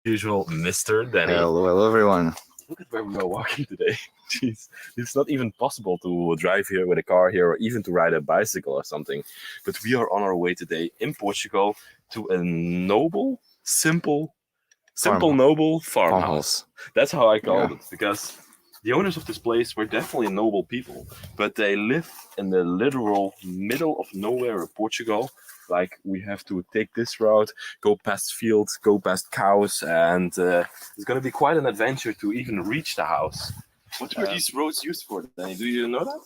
Usual Mr. Danny. Hello everyone. Look at where we are walking today. Jeez, it's not even possible to drive here with a car here or even to ride a bicycle or something. But we are on our way today in Portugal to a simple noble farmhouse. That's how I called it, because the owners of this place were definitely noble people, but they live in the literal middle of nowhere in Portugal. Like, we have to take this route, go past fields, go past cows, and it's going to be quite an adventure to even reach the house. What were these roads used for, Danny? Do you know that?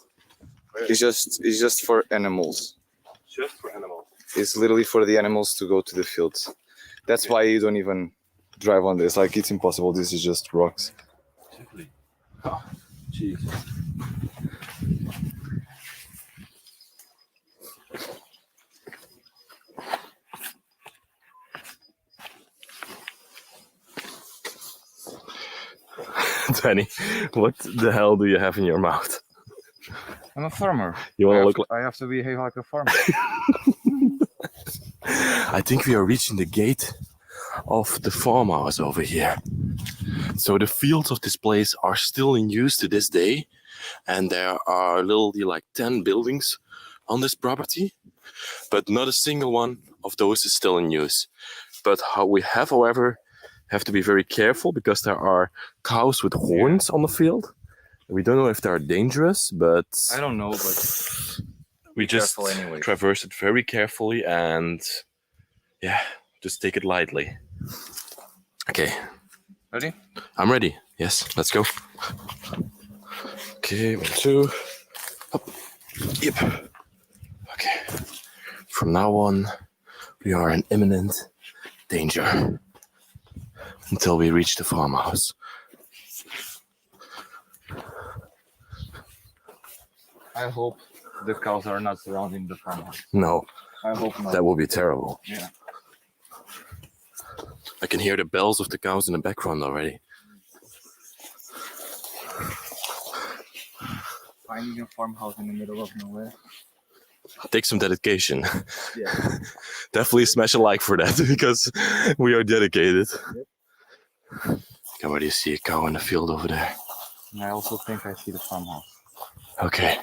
It's just for animals. Just for animals. It's literally for the animals to go to the fields. That's why you don't even drive on this. Like, it's impossible. This is just rocks. Simply. Oh, Jesus. Danny, what the hell do you have in your mouth? I'm a farmer. You want to look like... I have to behave like a farmer. I think we are reaching the gate of the farmhouse over here. So the fields of this place are still in use to this day, and there are literally like 10 buildings on this property, but not a single one of those is still in use. But however, have to be very careful because there are cows with horns on the field. We don't know if they are dangerous, but I don't know, but we just traverse it very carefully and just take it lightly. Okay. Ready? I'm ready. Yes, let's go. Okay, 1, 2. Up. Yep. Okay. From now on, we are in imminent danger until we reach the farmhouse. I hope the cows are not surrounding the farmhouse. No. I hope not. That will be terrible. Yeah. I can hear the bells of the cows in the background already. Finding a farmhouse in the middle of nowhere. Take some dedication. Yeah. Definitely smash a like for that, because we are dedicated. Yep. I can already see a cow in the field over there. And I also think I see the farmhouse. Okay.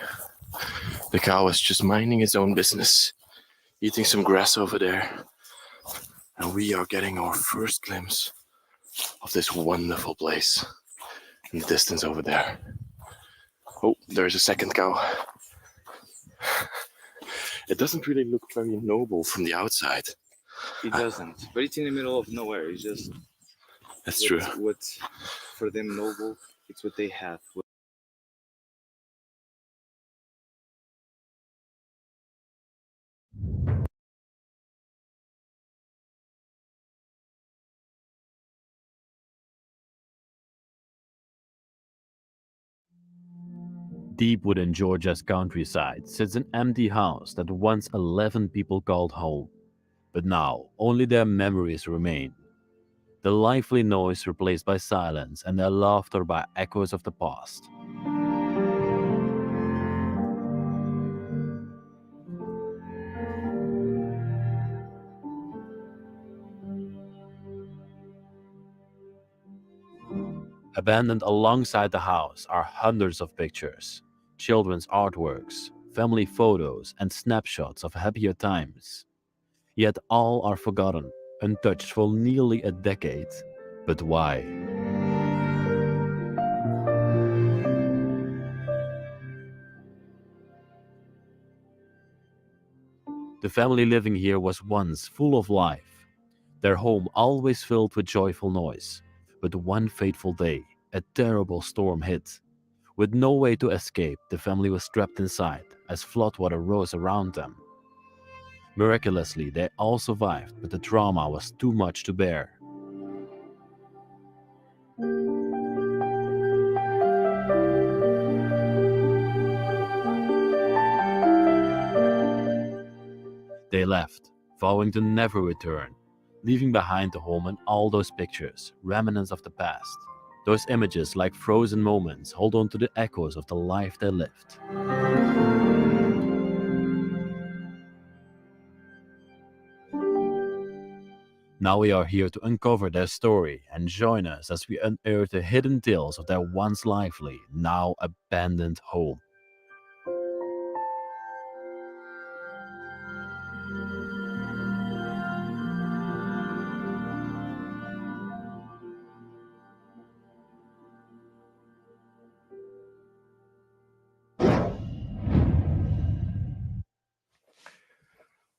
The cow is just minding its own business, eating some grass over there. And we are getting our first glimpse of this wonderful place in the distance over there. Oh, there's a second cow. It doesn't really look very noble from the outside. It doesn't, but it's in the middle of nowhere. It's just... That's true. What's for them noble, it's what they have. Deep within Georgia's countryside sits an empty house that once 11 people called home, but now only their memories remain. The lively noise replaced by silence and their laughter by echoes of the past. Abandoned alongside the house are hundreds of pictures, children's artworks, family photos, and snapshots of happier times. Yet all are forgotten, untouched for nearly a decade. But why? The family living here was once full of life, their home always filled with joyful noise. But one fateful day, a terrible storm hit. With no way to escape, the family was trapped inside as floodwater rose around them. Miraculously, they all survived, but the trauma was too much to bear. They left, vowing to never return, leaving behind the home and all those pictures, remnants of the past. Those images, like frozen moments, hold on to the echoes of the life they lived. Now we are here to uncover their story and join us as we unearth the hidden tales of their once lively, now abandoned home.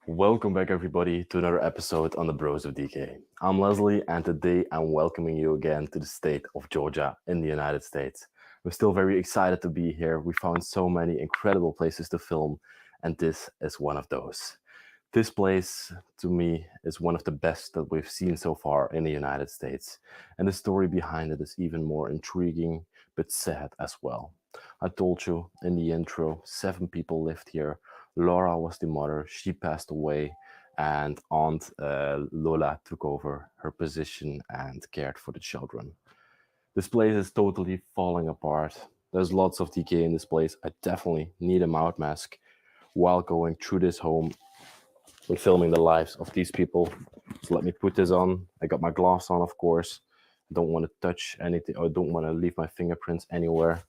Welcome back, everybody, to another episode on the Bros of Decay. I'm Leslie, and today I'm welcoming you again to the state of Georgia in the United States. We're still very excited to be here. We found so many incredible places to film, and this is one of those. This place, to me, is one of the best that we've seen so far in the United States, and the story behind it is even more intriguing, but sad as well. I told you in the intro, 7 people lived here. Laura was the mother, she passed away, and Aunt Lola took over her position and cared for the children. This place is totally falling apart. There's lots of decay in this place. I definitely need a mouth mask while going through this home and filming the lives of these people. So let me put this on. I got my gloves on, of course. I don't want to touch anything, or don't want to leave my fingerprints anywhere.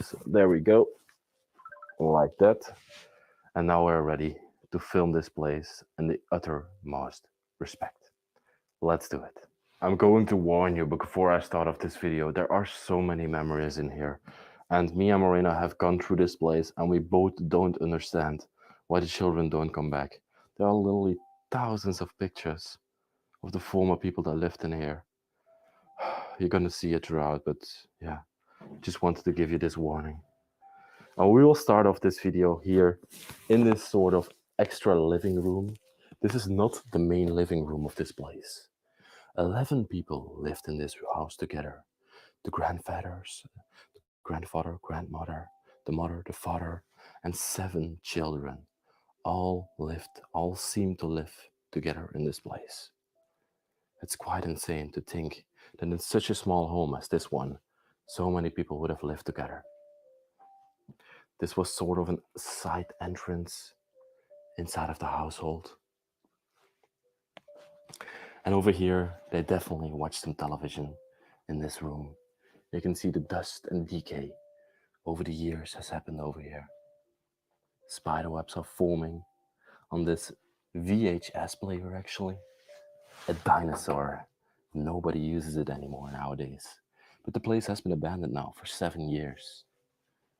So there we go. Like that. And now we're ready to film this place in the uttermost respect. Let's do it. I'm going to warn you before I start off this video, there are so many memories in here. And me and Marina have gone through this place and we both don't understand why the children don't come back. There are literally thousands of pictures of the former people that lived in here. You're gonna see it throughout, but yeah, just wanted to give you this warning. And we will start off this video here in this sort of extra living room. This is not the main living room of this place. 11 people lived in this house together. The grandfathers, grandfather, grandmother, the mother, the father, and 7 children. All seem to live together in this place. It's quite insane to think that in such a small home as this one, so many people would have lived together. This was sort of a side entrance inside of the household. And over here, they definitely watched some television in this room. You can see the dust and decay over the years has happened over here. Spiderwebs are forming on this VHS player, actually. A dinosaur. Nobody uses it anymore nowadays. But the place has been abandoned now for 7 years.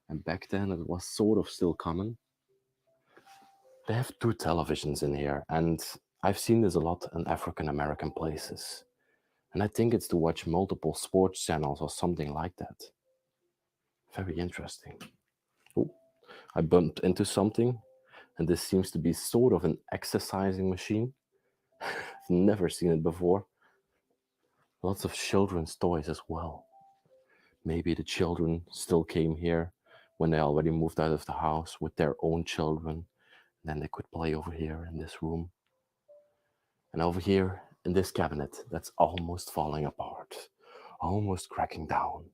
And back then it was sort of still common. They have 2 televisions in here, and I've seen this a lot in African American places. And I think it's to watch multiple sports channels or something like that. Very interesting. Oh, I bumped into something, and this seems to be sort of an exercising machine. I've never seen it before. Lots of children's toys as well. Maybe the children still came here when they already moved out of the house with their own children. And then they could play over here in this room. And over here in this cabinet that's almost falling apart, almost cracking down,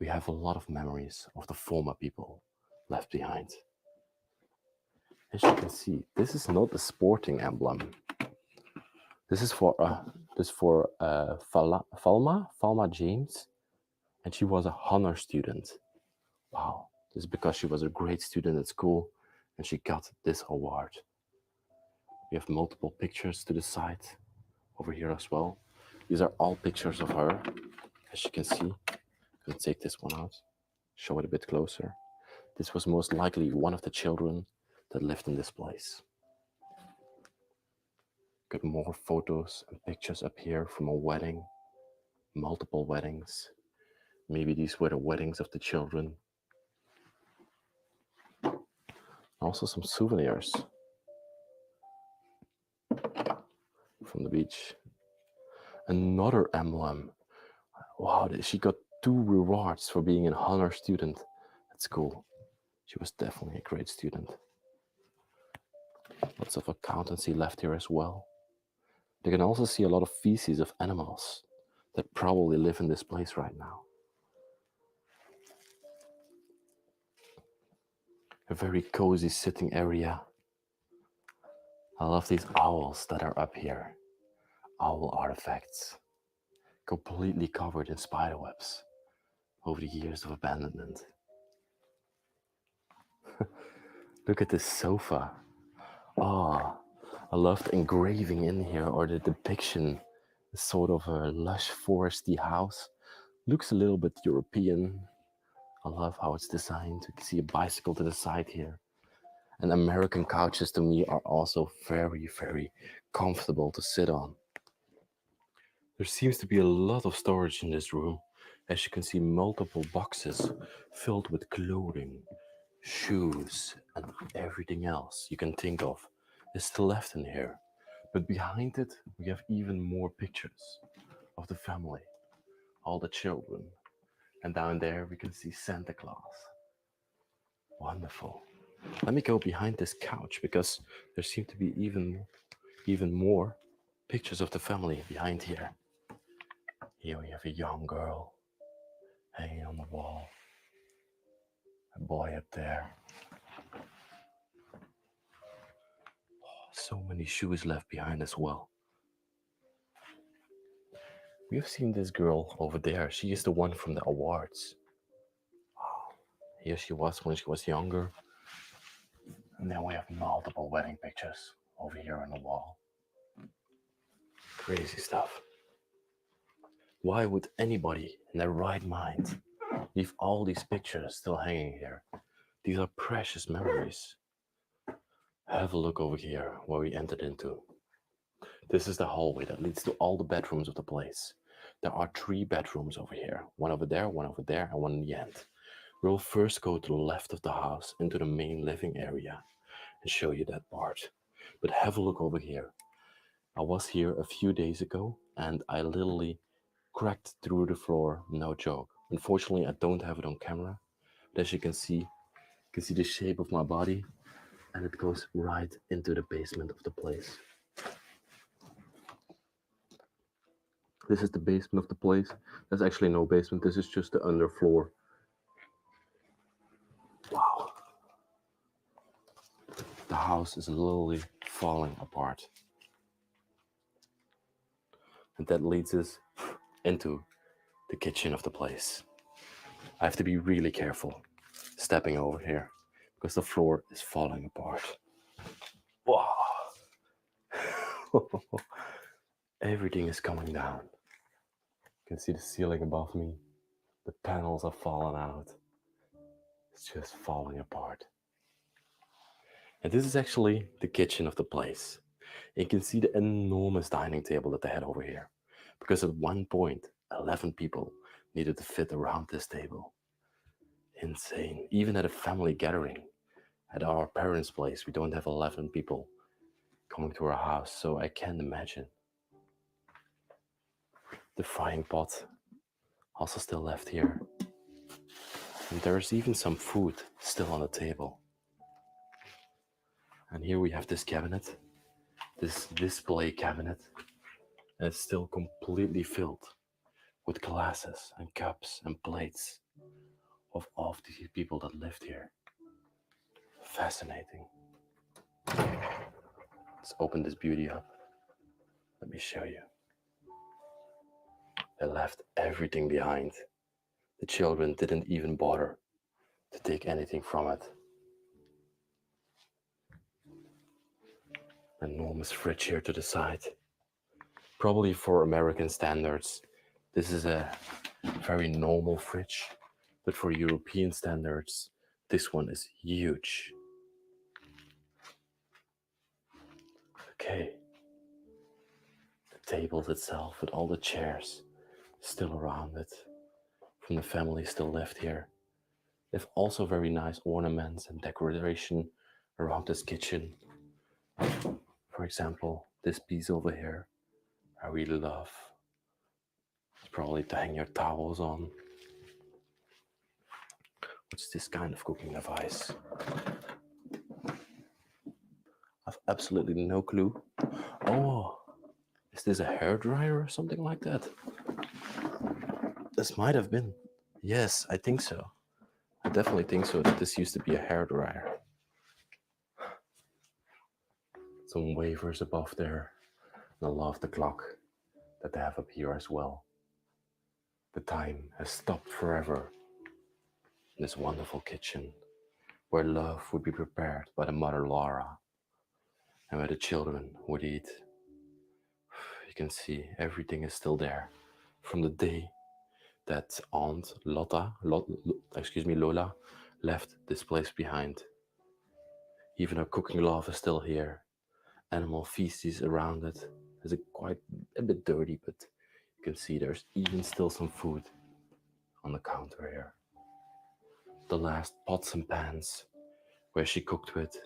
we have a lot of memories of the former people left behind. As you can see, this is not a sporting emblem. This is for Falma James, and she was a honor student. Wow, this is because she was a great student at school and she got this award. We have multiple pictures to the side over here as well. These are all pictures of her, as you can see. I'm gonna take this one out, show it a bit closer. This was most likely one of the children that lived in this place. Got more photos and pictures up here from a wedding, multiple weddings. Maybe these were the weddings of the children. Also some souvenirs from the beach. Another emblem. Wow, she got 2 rewards for being an honor student at school. She was definitely a great student. Lots of accountancy left here as well. You can also see a lot of feces of animals that probably live in this place right now. A very cozy sitting area. I love these owls that are up here. Owl artifacts, completely covered in spider webs over the years of abandonment. Look at this sofa. Ah, I love the engraving in here, or the depiction. Sort of a lush foresty house. Looks a little bit European. I love how it's designed. You can see a bicycle to the side here. And American couches to me are also very, very comfortable to sit on. There seems to be a lot of storage in this room. As you can see, multiple boxes filled with clothing, shoes, and everything else you can think of is still left in here. But behind it, we have even more pictures of the family, all the children. And down there, we can see Santa Claus. Wonderful. Let me go behind this couch because there seem to be even more pictures of the family behind here. Here we have a young girl hanging on the wall. A boy up there. Oh, so many shoes left behind as well. We have seen this girl over there. She is the one from the awards. Oh, here she was when she was younger. And then we have multiple wedding pictures over here on the wall. Crazy stuff. Why would anybody in their right mind leave all these pictures still hanging here? These are precious memories. Have a look over here where we entered into. This is the hallway that leads to all the bedrooms of the place. There are 3 bedrooms over here. One over there, and one in the end. We'll first go to the left of the house into the main living area and show you that part. But have a look over here. I was here a few days ago and I literally cracked through the floor, no joke. Unfortunately, I don't have it on camera, but as you can see the shape of my body, and it goes right into the basement of the place. This is the basement of the place. There's actually no basement, this is just the underfloor. Wow. The house is literally falling apart. And that leads us into the kitchen of the place. I have to be really careful stepping over here because the floor is falling apart. Wow. Everything is coming down. You can see the ceiling above me. The panels are falling out. It's just falling apart. And this is actually the kitchen of the place. You can see the enormous dining table that they had over here. Because at one point, 11 people needed to fit around this table. Insane. Even at a family gathering, at our parents' place, we don't have 11 people coming to our house, so I can't imagine. The frying pot also still left here. And there's even some food still on the table. And here we have this cabinet, this display cabinet, and it's still completely filled with glasses and cups and plates of all of these people that lived here. Fascinating. Let's open this beauty up. Let me show you. They left everything behind. The children didn't even bother to take anything from it. Enormous fridge here to the side. Probably for American standards, this is a very normal fridge, but for European standards, this one is huge. Okay. The tables itself with all the chairs still around it from the family still left here. They have also very nice ornaments and decoration around this kitchen. For example, this piece over here, I really love. It's probably to hang your towels on. What's this kind of cooking device? I've absolutely no clue. Oh, is this a hairdryer or something like that? This might have been. Yes, I think so. I definitely think so, that this used to be a hairdryer. Let's Some wafers above there. And I love the clock that they have up here as well. The time has stopped forever in this wonderful kitchen where love would be prepared by the mother Laura and where the children would eat. You can see everything is still there from the day that Aunt Lola left this place behind. Even her cooking glove is still here. Animal feces around it. It's quite a bit dirty, but you can see there's even still some food on the counter here. The last pots and pans where she cooked with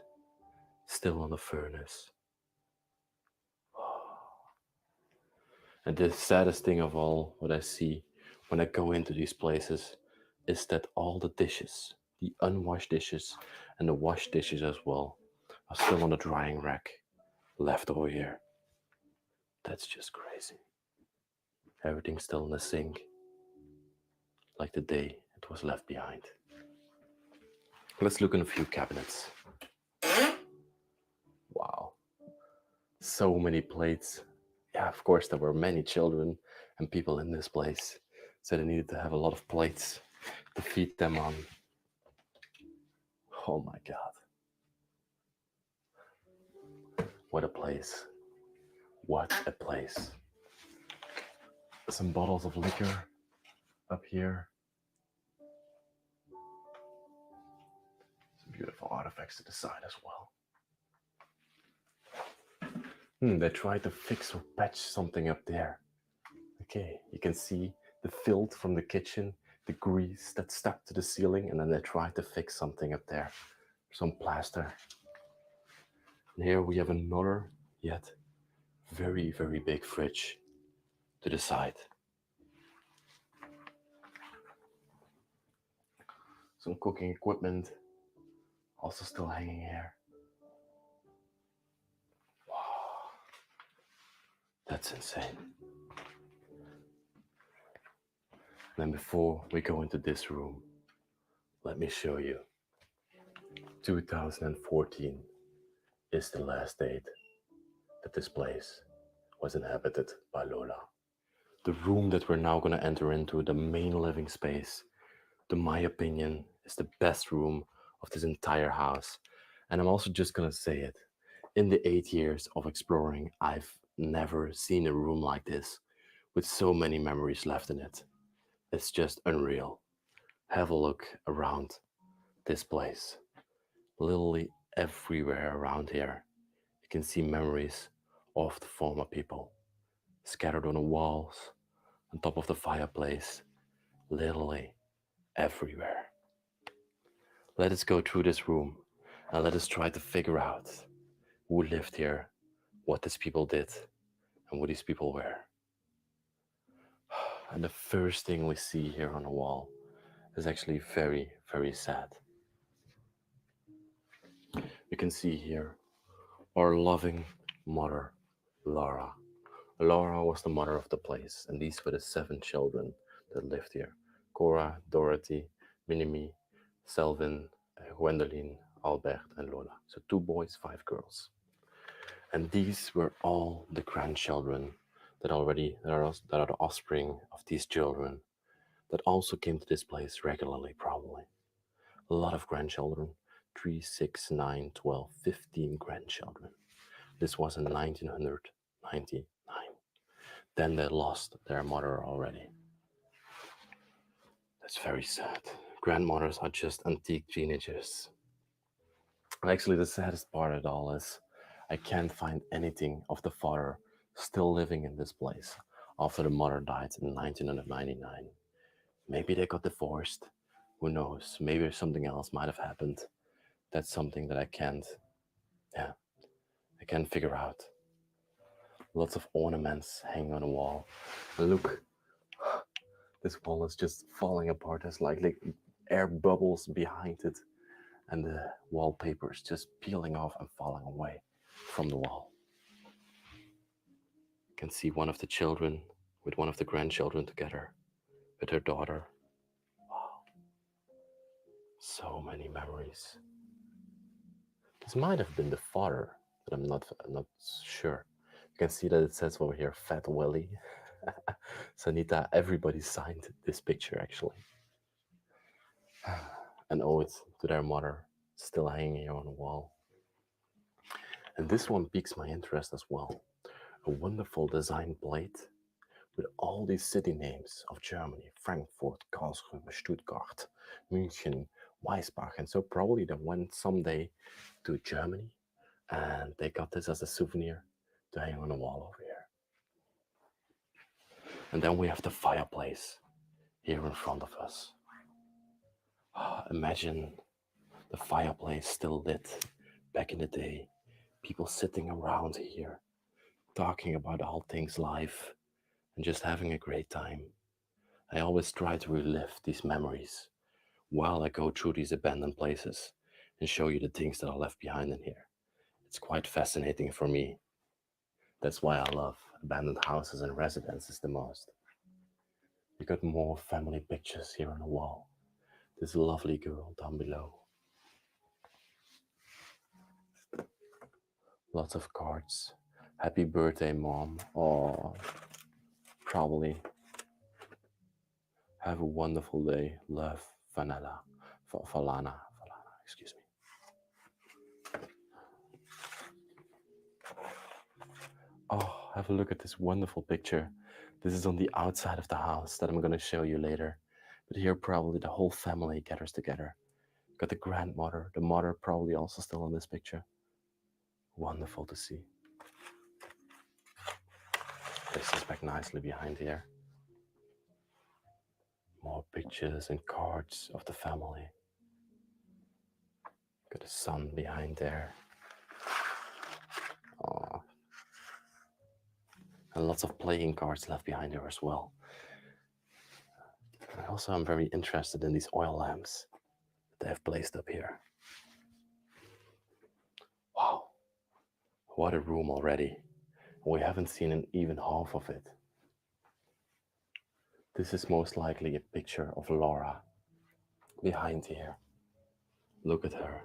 still on the furnace. And the saddest thing of all, what I see when I go into these places, is that all the dishes, the unwashed dishes and the washed dishes as well, are still on the drying rack left over here. That's just crazy. Everything's still in the sink, like the day it was left behind. Let's look in a few cabinets. Wow. So many plates. Yeah, of course, there were many children and people in this place, so they needed to have a lot of plates to feed them on. Oh my God. What a place. What a place. Some bottles of liquor up here. Some beautiful artifacts to the side as well. They tried to fix or patch something up there. Okay, you can see the filth from the kitchen, the grease that stuck to the ceiling, and then they tried to fix something up there. Some plaster. And here we have another, yet very, very big fridge to the side. Some cooking equipment also still hanging here. Wow, that's insane. Then before we go into this room, let me show you. 2014 is the last date that this place was inhabited by Lola. The room that we're now going to enter into, the main living space, to my opinion, is the best room of this entire house. And I'm also just going to say it. In the 8 years of exploring, I've never seen a room like this with so many memories left in it. It's just unreal. Have a look around this place. Literally everywhere around here, you can see memories of the former people scattered on the walls, on top of the fireplace, literally everywhere. Let us go through this room and let us try to figure out who lived here, what these people did, and what these people were. And the first thing we see here on the wall is actually very, very sad. You can see here our loving mother, Laura. Laura was the mother of the place, and these were the 7 children that lived here. Cora, Dorothy, Minimi, Selvin, Gwendoline, Albert, and Lola. So 2 boys, 5 girls. And these were all the grandchildren that are the offspring of these children that also came to this place regularly, probably. A lot of grandchildren, 3, 6, 9, 12, 15 grandchildren. This was in 1999. Then they lost their mother already. That's very sad. Grandmothers are just antique teenagers. And actually, the saddest part of it all is I can't find anything of the father still living in this place after the mother died in 1999. Maybe they got divorced. Who knows? Maybe something else might have happened. That's something that I can't figure out. Lots of ornaments hanging on the wall. And look, this wall is just falling apart. There's like air bubbles behind it. And the wallpaper is just peeling off and falling away from the wall. You can see one of the children with one of the grandchildren together with her daughter. Wow. So many memories. This might have been the father but I'm not sure. You can see that it says over here, Fat Willy. Sanita, everybody signed this picture actually. And owe it to their mother, still hanging here on the wall. And this one piques my interest as well. A wonderful design plate with all these city names of Germany: Frankfurt, Karlsruhe, Stuttgart, München, Weisbach. And so probably they went someday to Germany and they got this as a souvenir to hang on the wall over here. And then we have the fireplace here in front of us. Imagine the fireplace still lit back in the day. People sitting around here, talking about all things life and just having a great time. I always try to relive these memories while I go through these abandoned places and show you the things that are left behind in here. It's quite fascinating for me. That's why I love abandoned houses and residences the most. You got more family pictures here on the wall. This lovely girl down below. Lots of cards. Happy birthday, Mom. Oh, probably. Have a wonderful day. Love, Vanilla. Falana, excuse me. Oh, have a look at this wonderful picture. This is on the outside of the house that I'm going to show you later. But here probably the whole family gathers together. Got the grandmother, the mother probably also still in this picture. Wonderful to see. This is back nicely behind here. More pictures and cards of the family. Got a son behind there. Oh. And lots of playing cards left behind there as well. And also I'm very interested in these oil lamps that they have placed up here. Wow, what a room already. We haven't seen even half of it. This is most likely a picture of Laura behind here. Look at her,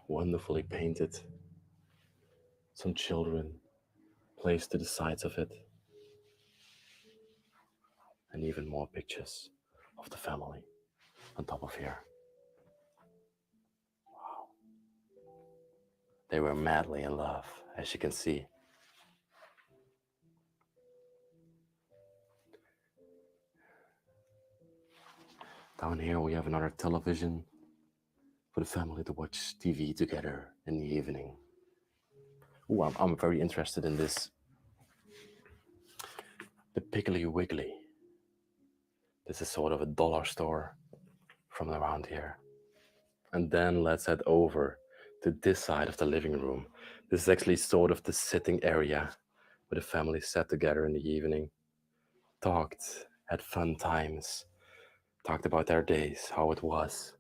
wonderfully painted. Some children placed to the sides of it. And even more pictures of the family on top of here. Wow. They were madly in love, as you can see. Down here we have another television for the family to watch TV together in the evening. Ooh, I'm very interested in this. The Piggly Wiggly. This is sort of a dollar store from around here. And then let's head over to this side of the living room. This is actually sort of the sitting area where the family sat together in the evening, talked, had fun times, talked about their days, how it was.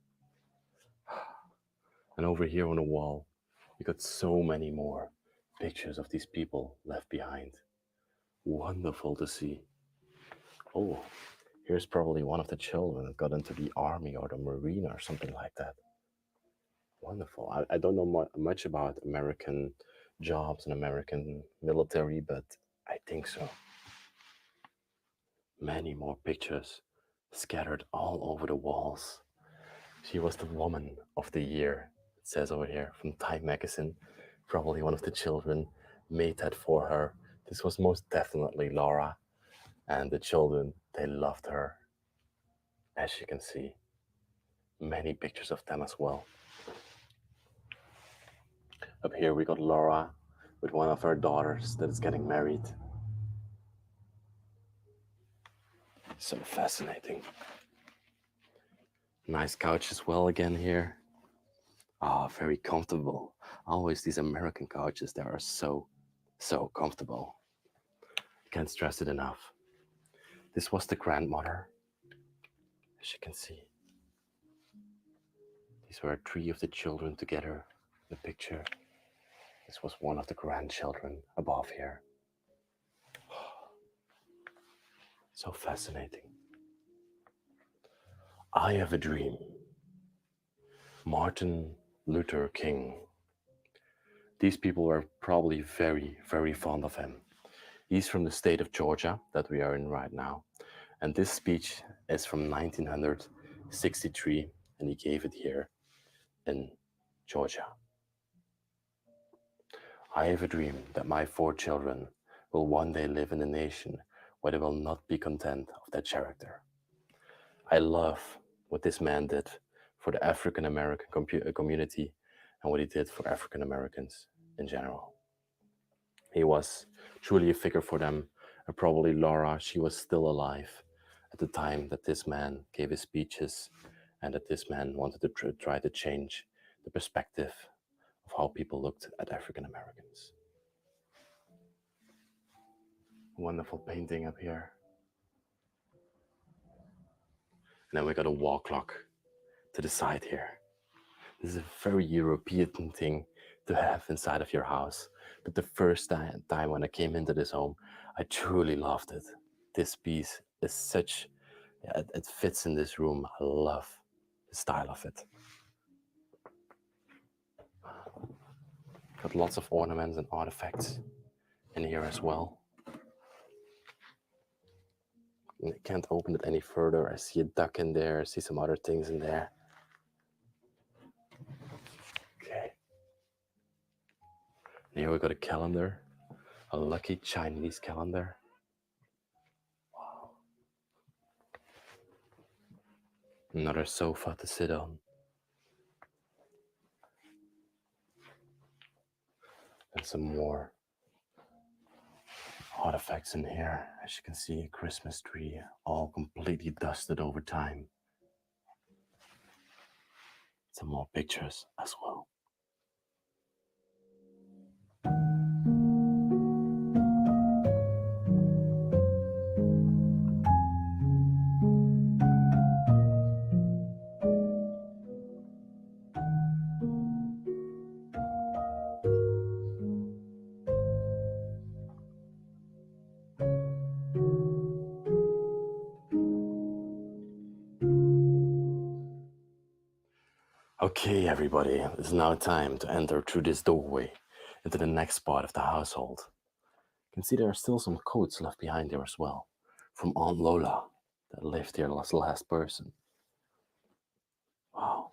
And over here on the wall, you got so many more pictures of these people left behind. Wonderful to see. Oh, here's probably one of the children that got into the army or the marine or something like that. Wonderful. I don't know much about American jobs and American military, but I think so. Many more pictures scattered all over the walls. She was the woman of the year, it says over here, from Time magazine. Probably one of the children made that for her. This was most definitely Laura, and the children, they loved her. As you can see, many pictures of them as well. Up here we got Laura with one of her daughters that is getting married. So fascinating. Nice couch as well again here. Ah, very comfortable. Always these American couches, they are so comfortable. Can't stress it enough. This was the grandmother, as you can see. These were 3 of the children together in the picture. This was one of the grandchildren above here. So fascinating. I have a dream. Martin Luther King. These people were probably very, very fond of him. He's from the state of Georgia that we are in right now. And this speech is from 1963, and he gave it here in Georgia. I have a dream that my 4 children will one day live in a nation where they will not be content of their character. I love what this man did for the African American community and what he did for African Americans in general. He was truly a figure for them, and probably Laura, she was still alive at the time that this man gave his speeches and that this man wanted to try to change the perspective of how people looked at African Americans. Wonderful painting up here. And then we got a wall clock to the side here. This is a very European thing to have inside of your house. But the first time when I came into this home, I truly loved it. This piece is such, yeah, it fits in this room. I love the style of it. Got lots of ornaments and artifacts in here as well. And I can't open it any further. I see a duck in there. I see some other things in there. Okay. And here we got a calendar, a lucky Chinese calendar. Wow. Another sofa to sit on. And some more artifacts in here. As you can see, a Christmas tree, all completely dusted over time. Some more pictures as well. Okay, everybody, it's now time to enter through this doorway into the next part of the household. You can see there are still some coats left behind here as well, from Aunt Lola that lived here as the last person. Wow.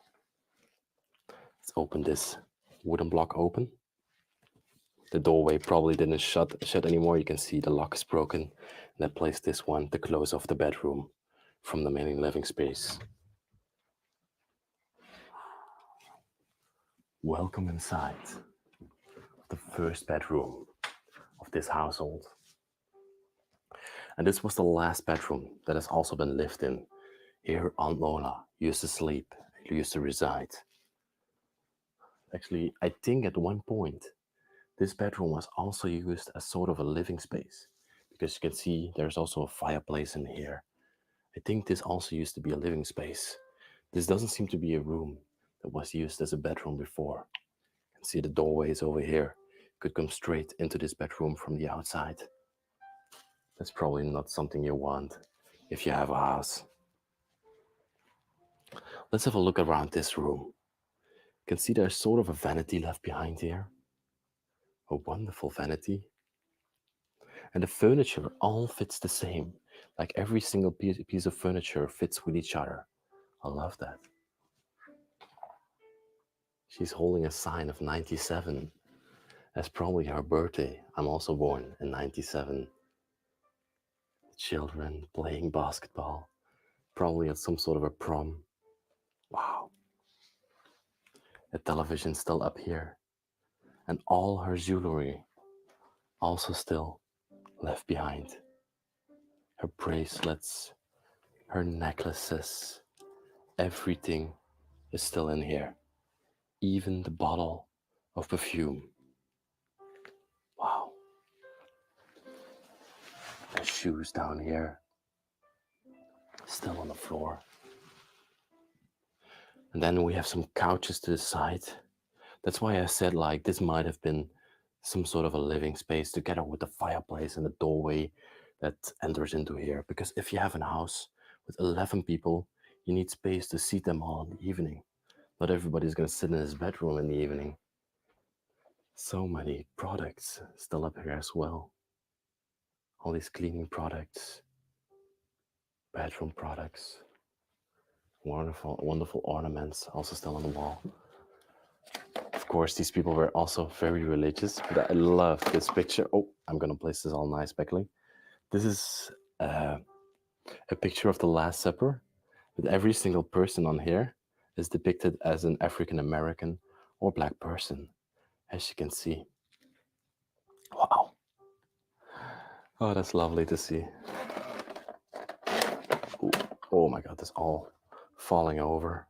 Let's open this wooden block open. The doorway probably didn't shut anymore. You can see the lock is broken. And I placed this one to close off the bedroom from the main living space. Welcome inside the first bedroom of this household. And this was the last bedroom that has also been lived in. Here Aunt Lola used to sleep, used to reside. Actually, I think at one point, this bedroom was also used as sort of a living space, because you can see there's also a fireplace in here. I think this also used to be a living space. This doesn't seem to be a room that was used as a bedroom before. You can see the doorway is over here. You could come straight into this bedroom from the outside. That's probably not something you want if you have a house. Let's have a look around this room. You can see there's sort of a vanity left behind here. A wonderful vanity. And the furniture all fits the same. Like every single piece of furniture fits with each other. I love that. She's holding a sign of 97. That's probably her birthday. I'm also born in 97. Children playing basketball. Probably at some sort of a prom. Wow. The television still up here. And all her jewelry also still left behind. Her bracelets, her necklaces, everything is still in here. Even the bottle of perfume. Wow. There's shoes down here, still on the floor. And then we have some couches to the side. That's why I said like this might have been some sort of a living space together with the fireplace and the doorway that enters into here. Because if you have a house with 11 people, you need space to seat them all in the evening. Not everybody's going to sit in his bedroom in the evening. So many products still up here as well. All these cleaning products, bedroom products, wonderful, wonderful ornaments also still on the wall. Of course, these people were also very religious, but I love this picture. Oh, I'm gonna place this all nice, Beckley. This is a picture of the Last Supper, but every single person on here is depicted as an African American or black person, as you can see. Wow. Oh, that's lovely to see. Ooh. Oh my God, this all falling over.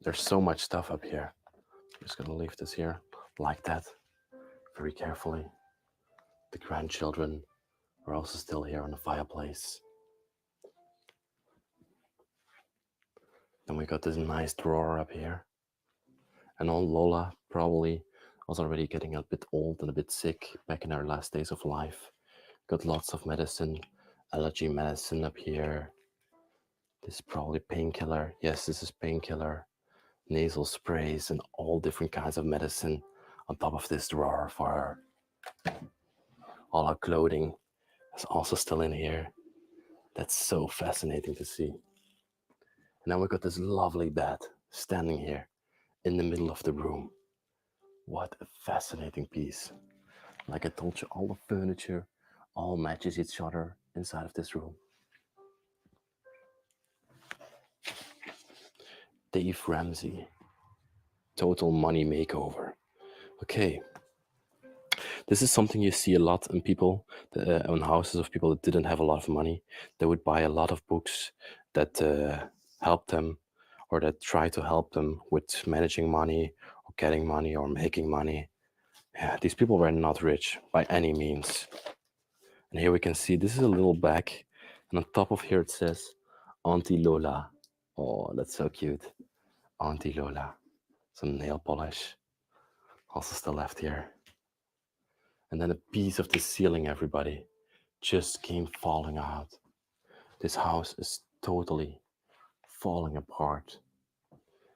There's so much stuff up here. I'm just gonna leave this here like that, very carefully. The grandchildren are also still here on the fireplace. Then we got this nice drawer up here. And old Lola probably was already getting a bit old and a bit sick back in her last days of life. Got lots of medicine, allergy medicine up here. This is probably painkiller. Yes, this is painkiller. Nasal sprays and all different kinds of medicine on top of this drawer for her. All her clothing is also still in here. That's so fascinating to see. And then we got this lovely bed standing here in the middle of the room. What a fascinating piece. Like I told you, all the furniture all matches each other inside of this room. Dave Ramsey, total money makeover. Okay, this is something you see a lot in people, in houses of people that didn't have a lot of money. They would buy a lot of books that help them or that try to help them with managing money or getting money or making money. Yeah, these people were not rich by any means. And here we can see this is a little bag, and on top of here it says Auntie Lola. Oh, that's so cute. Auntie Lola. Some nail polish. Also still left here. And then a piece of the ceiling, everybody, just came falling out. This house is totally falling apart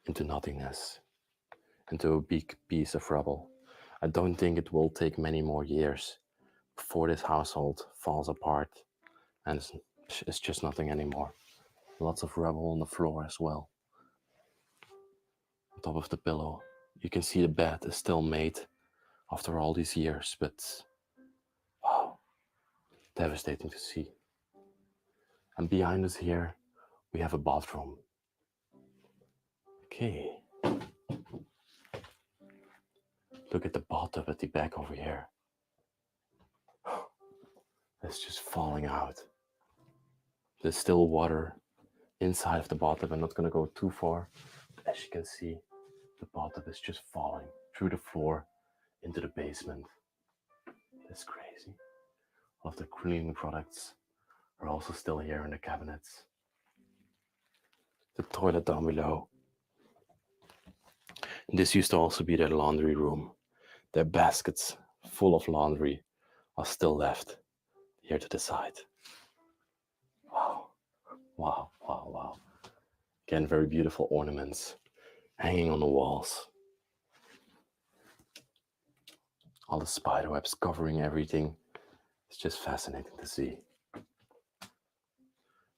into nothingness, into a big piece of rubble. I don't think it will take many more years before this household falls apart and it's just nothing anymore. Lots of rubble on the floor as well. On top of the pillow, you can see the bed is still made after all these years, but wow, devastating to see. And behind us here, we have a bathroom. Okay. Look at the bathtub at the back over here. It's just falling out. There's still water inside of the bathtub. I'm not going to go too far. But as you can see, the bathtub is just falling through the floor into the basement. That's crazy. All of the cleaning products are also still here in the cabinets. The toilet down below. And this used to also be their laundry room. Their baskets full of laundry are still left here to the side. Wow, wow, wow, wow. Again, very beautiful ornaments hanging on the walls. All the spider webs covering everything. It's just fascinating to see.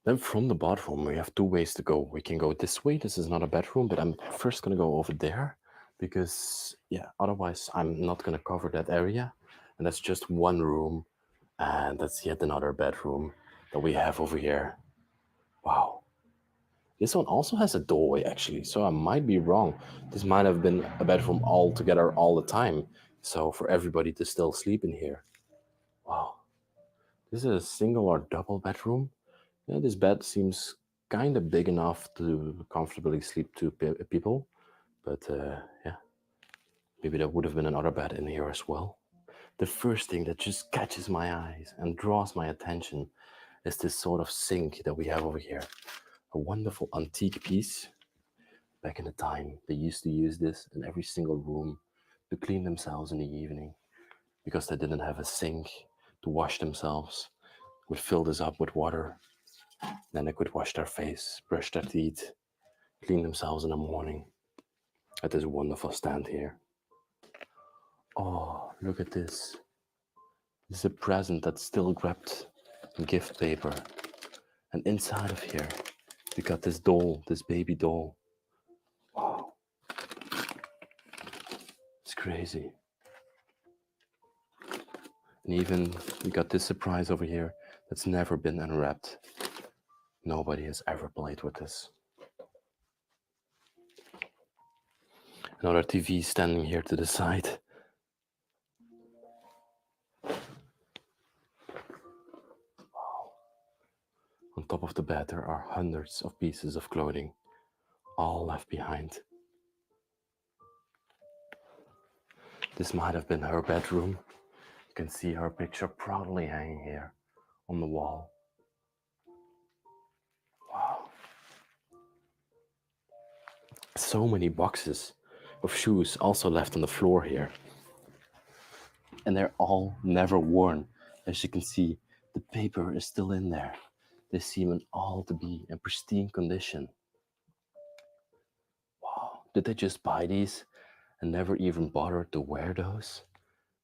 Then from the bathroom, we have two ways to go. We can go this way. This is not a bedroom, but I'm first going to go over there because, yeah, otherwise I'm not going to cover that area. And that's just one room. And that's yet another bedroom that we have over here. Wow. This one also has a doorway, actually, so I might be wrong. This might have been a bedroom all together all the time. So for everybody to still sleep in here. Wow. This is a single or double bedroom. Yeah, this bed seems kind of big enough to comfortably sleep two people. But yeah, maybe there would have been another bed in here as well. The first thing that just catches my eyes and draws my attention is this sort of sink that we have over here. A wonderful antique piece. Back in the time, they used to use this in every single room to clean themselves in the evening because they didn't have a sink to wash themselves. Would fill this up with water. Then they could wash their face, brush their teeth, clean themselves in the morning at this wonderful stand here. Oh, look at this. This is a present that's still wrapped in gift paper. And inside of here, we got this doll, this baby doll. Wow. It's crazy. And even we got this surprise over here that's never been unwrapped. Nobody has ever played with this. Another TV standing here to the side. Wow. On top of the bed, there are hundreds of pieces of clothing, all left behind. This might have been her bedroom. You can see her picture proudly hanging here on the wall. Wow. So many boxes of shoes also left on the floor here. And they're all never worn. As you can see, the paper is still in there. They seem all to be in pristine condition. Wow, did they just buy these and never even bother to wear those?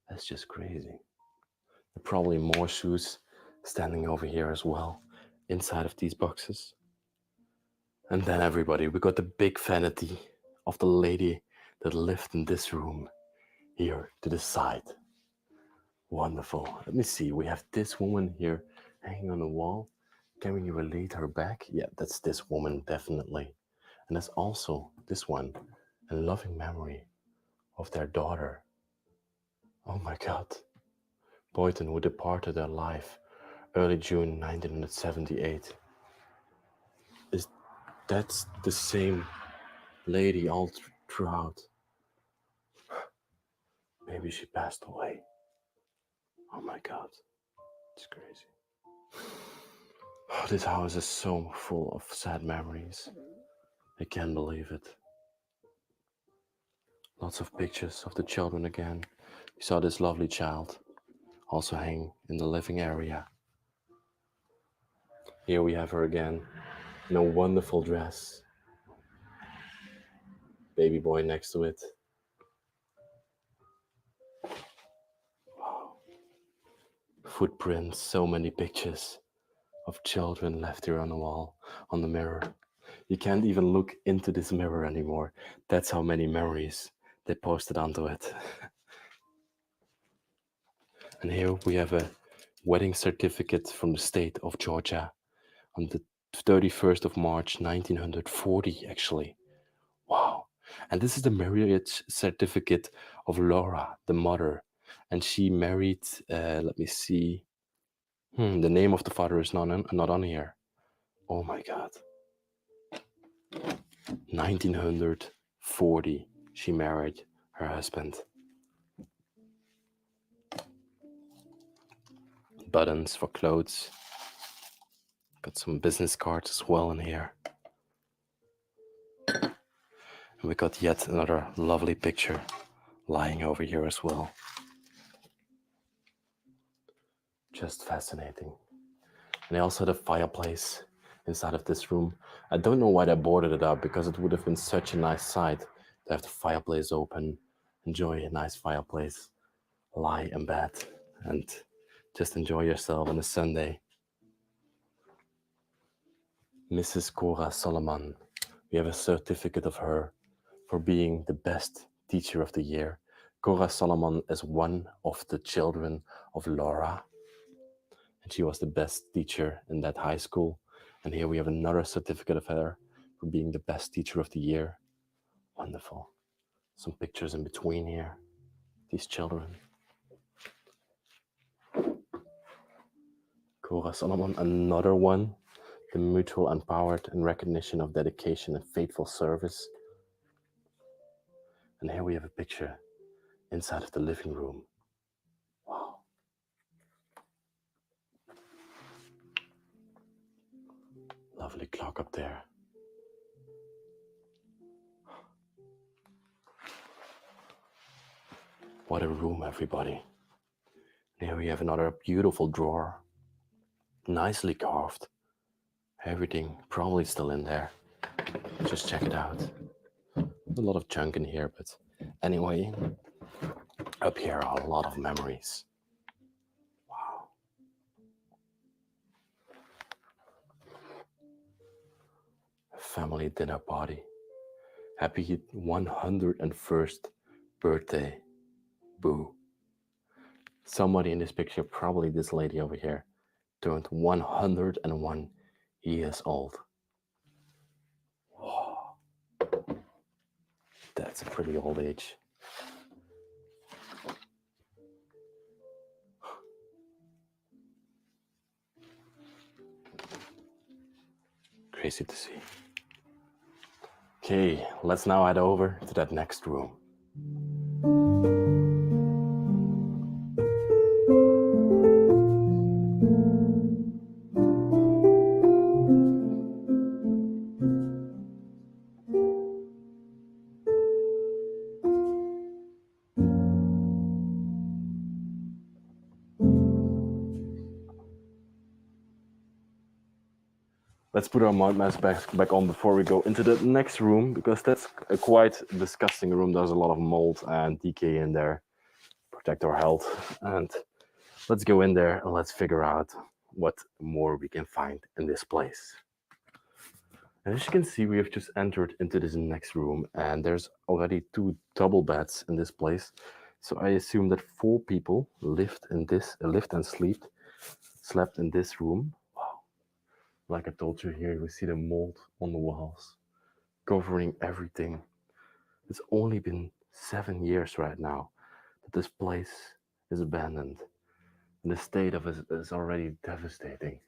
That's just crazy. There are probably more shoes standing over here as well, inside of these boxes. And then everybody, we got the big vanity of the lady that lived in this room here to the side. Wonderful. Let me see, we have this woman here hanging on the wall. Can we relate her back? Yeah, that's this woman, definitely. And that's also this one, a loving memory of their daughter. Oh my God. Boyton, who departed their life early June 1978. That's the same lady all throughout. Maybe she passed away. Oh my God. It's crazy. Oh, this house is so full of sad memories. I can't believe it. Lots of pictures of the children again. We saw this lovely child also hang in the living area. Here we have her again in a wonderful dress. Baby boy next to it. Wow. Footprints, so many pictures of children left here on the wall, on the mirror. You can't even look into this mirror anymore. That's how many memories they posted onto it. And here we have a wedding certificate from the state of Georgia on the 31st of March, 1940, actually. Wow. And this is the marriage certificate of Laura, the mother. And she married, let me see. The name of the father is not on here. Oh my God. 1940, she married her husband. Buttons for clothes. Got some business cards as well in here. And we got yet another lovely picture lying over here as well. Just fascinating. And they also had a fireplace inside of this room. I don't know why they boarded it up, because it would have been such a nice sight to have the fireplace open, enjoy a nice fireplace, lie in bed, and just enjoy yourself on a Sunday. Mrs. Cora Solomon. We have a certificate of her for being the best teacher of the year. Cora Solomon is one of the children of Laura, and she was the best teacher in that high school. And here we have another certificate of her for being the best teacher of the year. Wonderful. Some pictures in between here. These children. Cora Solomon, another one. The mutual empowered and recognition of dedication and faithful service. And here we have a picture inside of the living room. Wow. Lovely clock up there. What a room, everybody. And here we have another beautiful drawer. Nicely carved. Everything probably still in there. Just check it out. A lot of junk in here, but anyway. Up here are a lot of memories. Wow. A family dinner party. Happy 101st birthday. Boo. Somebody in this picture, probably this lady over here, turned 101 years old. Wow. That's a pretty old age. Crazy to see. Okay, let's now head over to that next room. Let's put our mud mask back on before we go into the next room, because that's a quite disgusting room. There's a lot of mold and decay in there. Protect our health. And let's go in there and let's figure out what more we can find in this place. And as you can see, we have just entered into this next room, and there's already 2 double beds in this place. So I assume that 4 people lived and slept in this room. Like I told you, here we see the mold on the walls, covering everything. It's only been 7 years right now that this place is abandoned. And the state of it is already devastating.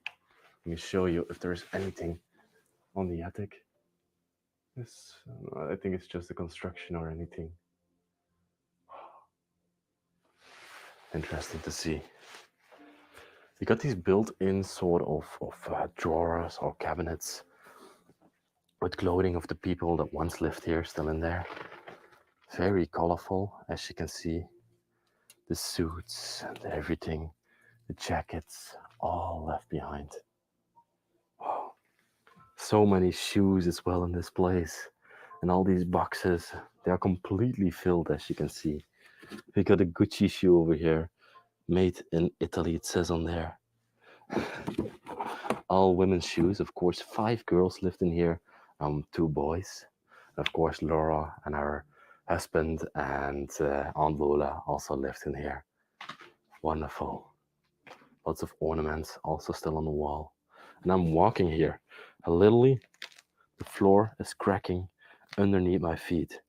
Let me show you if there's anything on the attic. I think it's just the construction or anything. Interesting to see. You got these built-in sort of drawers or cabinets with clothing of the people that once lived here still in there. Very colorful, as you can see. The suits and everything, the jackets, all left behind. Wow. So many shoes as well in this place. And all these boxes, they are completely filled, as you can see. We got a Gucci shoe over here, made in Italy, it says on there. All women's shoes, of course. 5 girls lived in here, 2 boys. Of course, Laura and her husband and Aunt Lola also lived in here. Wonderful. Lots of ornaments also still on the wall. And I'm walking here, and literally the floor is cracking underneath my feet.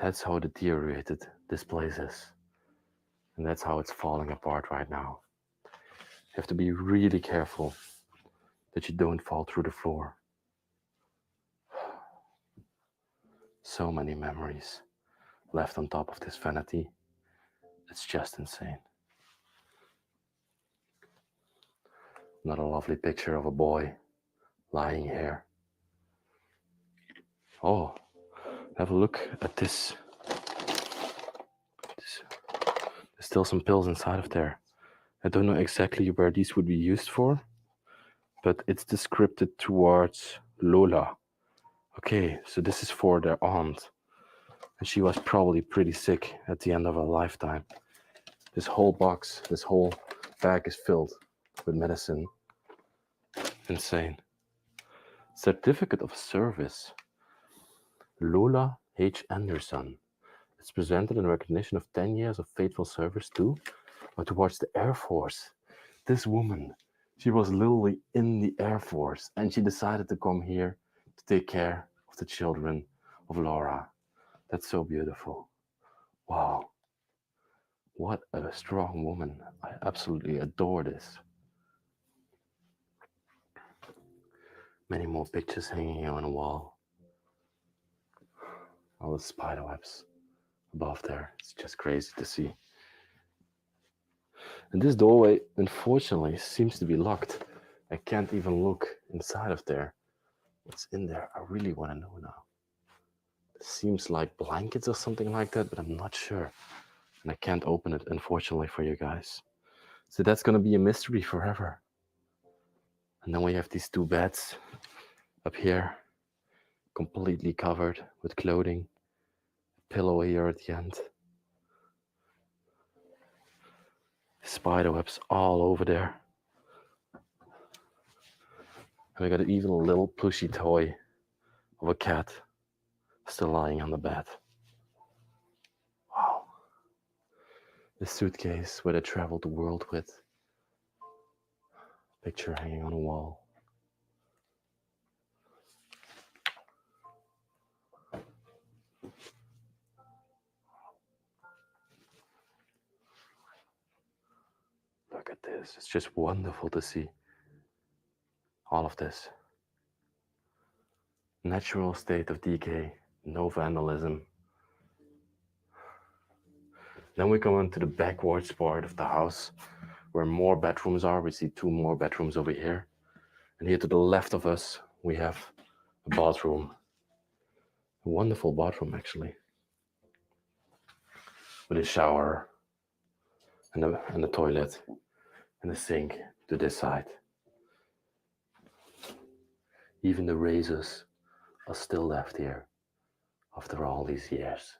That's how deteriorated this place is. And that's how it's falling apart right now. You have to be really careful that you don't fall through the floor. So many memories left on top of this vanity. It's just insane. Another lovely picture of a boy lying here. Oh, have a look at this. There's still some pills inside of there. I don't know exactly where these would be used for, but it's described towards Lola. Okay, so this is for their aunt. And she was probably pretty sick at the end of her lifetime. This whole box, this whole bag is filled with medicine. Insane. Certificate of Service. Lola H. Anderson. It's presented in recognition of 10 years of faithful service towards the Air Force. This woman, she was literally in the Air Force, and she decided to come here to take care of the children of Laura. That's so beautiful. Wow. What a strong woman. I absolutely adore this. Many more pictures hanging here on the wall. All the spider webs above there. It's just crazy to see. And this doorway, unfortunately, seems to be locked. I can't even look inside of there. What's in there? I really want to know now. It seems like blankets or something like that, but I'm not sure. And I can't open it, unfortunately, for you guys. So that's going to be a mystery forever. And then we have these 2 beds up here, completely covered with clothing. A pillow here at the end. Spider webs all over there. And we got even a little plushy toy of a cat still lying on the bed. Wow. The suitcase where they traveled the world with. Picture hanging on a wall. Look at this. It's just wonderful to see all of this. Natural state of decay, no vandalism. Then we come into the backwards part of the house where more bedrooms are. We see 2 more bedrooms over here. And here to the left of us, we have a bathroom. A wonderful bathroom, actually. With a shower and the toilet and the sink to this side. Even the razors are still left here after all these years.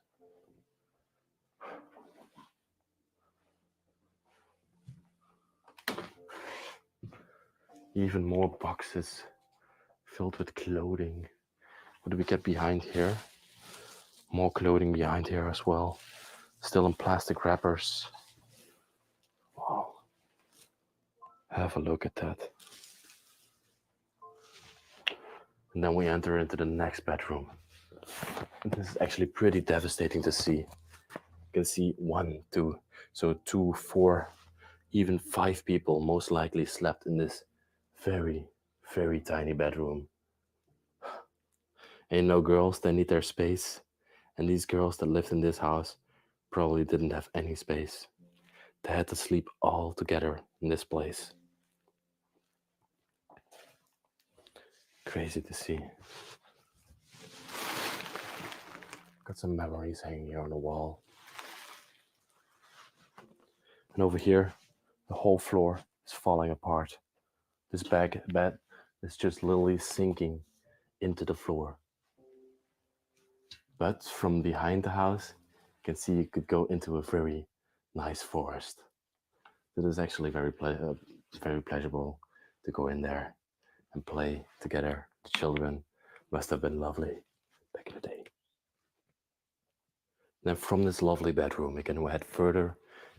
Even more boxes filled with clothing. What do we get behind here? More clothing behind here as well. Still in plastic wrappers. Wow. Have a look at that. And then we enter into the next bedroom. And this is actually pretty devastating to see. You can see 1, 2, so 2, 4, even 5 people most likely slept in this very, very tiny bedroom. And you know, girls, they need their space. And these girls that lived in this house probably didn't have any space. They had to sleep all together in this place. Crazy to see. Got some memories hanging here on the wall. And over here, the whole floor is falling apart. This bed is just literally sinking into the floor. But from behind the house, you can see you could go into a very nice forest. It is actually very pleasurable to go in there and play together. The children must have been lovely back in the day. Then from this lovely bedroom, we can head further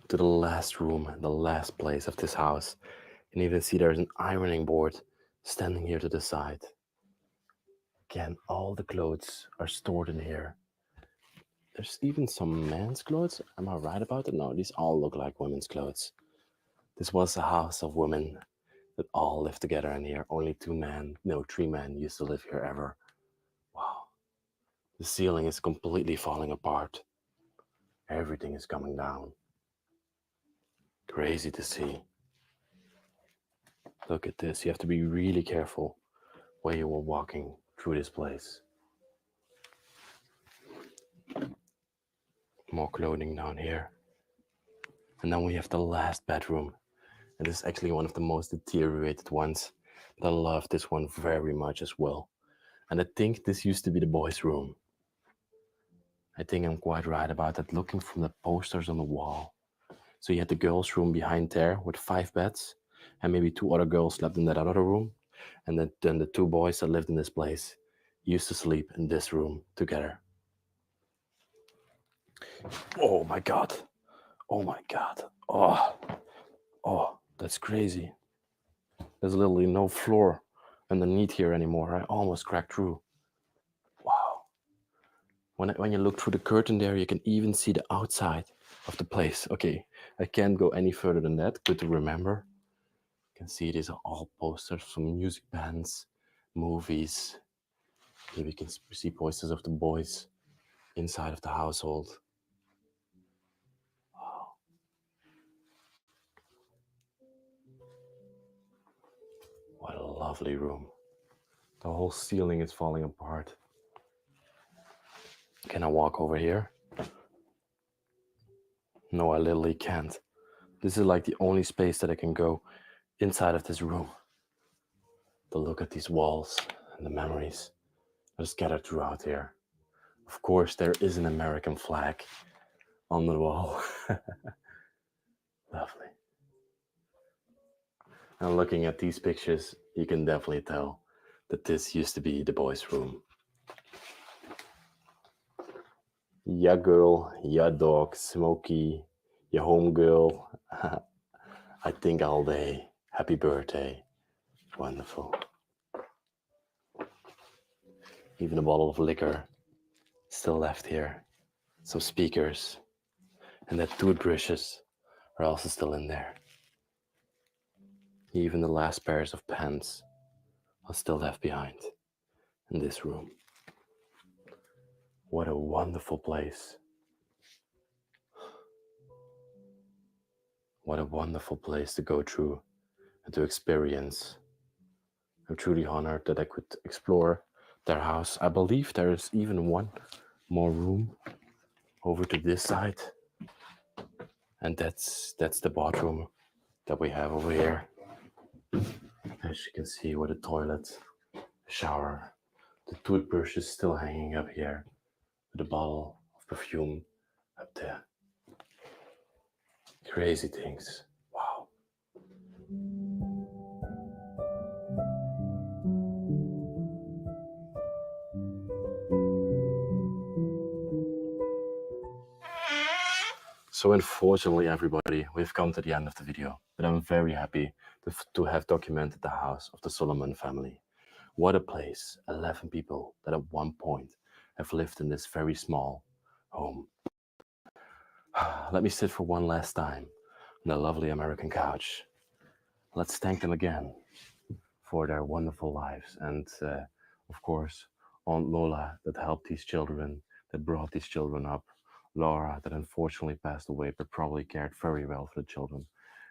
to the last room, the last place of this house. You can even see there's an ironing board standing here to the side. Again, all the clothes are stored in here. There's even some men's clothes. Am I right about it? No, these all look like women's clothes. This was a house of women that all lived together in here. Only 3 men used to live here ever. Wow. The ceiling is completely falling apart. Everything is coming down. Crazy to see. Look at this. You have to be really careful where you are walking through this place. More clothing down here. And then we have the last bedroom. And this is actually one of the most deteriorated ones. But I love this one very much as well. And I think this used to be the boys' room. I think I'm quite right about that, looking from the posters on the wall. So you had the girls' room behind there with 5 beds. And maybe 2 other girls slept in that other room. And then the 2 boys that lived in this place used to sleep in this room together. Oh my God. Oh my God. Oh, that's crazy. There's literally no floor underneath here anymore. I almost cracked through. Wow. When you look through the curtain there, you can even see the outside of the place. Okay, I can't go any further than that. Good to remember. You can see these are all posters from music bands, movies. Here we can see posters of the boys inside of the household. Wow. What a lovely room. The whole ceiling is falling apart. Can I walk over here? No, I literally can't. This is like the only space that I can go inside of this room. To look at these walls and the memories that are scattered throughout here. Of course, there is an American flag on the wall. Lovely. And looking at these pictures, you can definitely tell that this used to be the boys' room. Ya girl, ya dog, Smokey, your home girl. I think all day. Happy birthday. Wonderful. Even a bottle of liquor still left here. Some speakers. And that toothbrushes are also still in there. Even the last pairs of pants are still left behind in this room. What a wonderful place. What a wonderful place to go through and to experience. I'm truly honored that I could explore their house. I believe there is even one more room over to this side. And that's the bathroom that we have over here. As you can see, with the toilet, shower, the toothbrush is still hanging up here with a bottle of perfume up there. Crazy things. Wow. So unfortunately, everybody, we've come to the end of the video, but I'm very happy to have documented the house of the Solomon family. What a place. 11 people that at one point have lived in this very small home. Let me sit for one last time on the lovely American couch. Let's thank them again for their wonderful lives. And of course, Aunt Lola that helped these children, that brought these children up. Laura that unfortunately passed away, but probably cared very well for the children.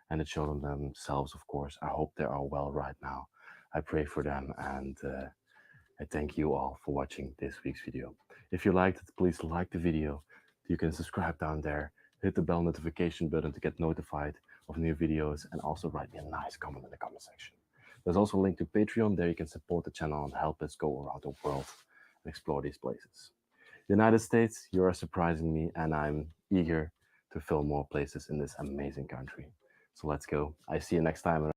And the children themselves, of course. I hope they are well right now. I pray for them, and I thank you all for watching this week's video. If you liked it, please like the video. You can subscribe down there, hit the bell notification button to get notified of new videos, and also write me a nice comment in the comment section. There's also a link to Patreon. There you can support the channel and help us go around the world and explore these places. United States, you are surprising me, and I'm eager to film more places in this amazing country. So let's go. I see you next time.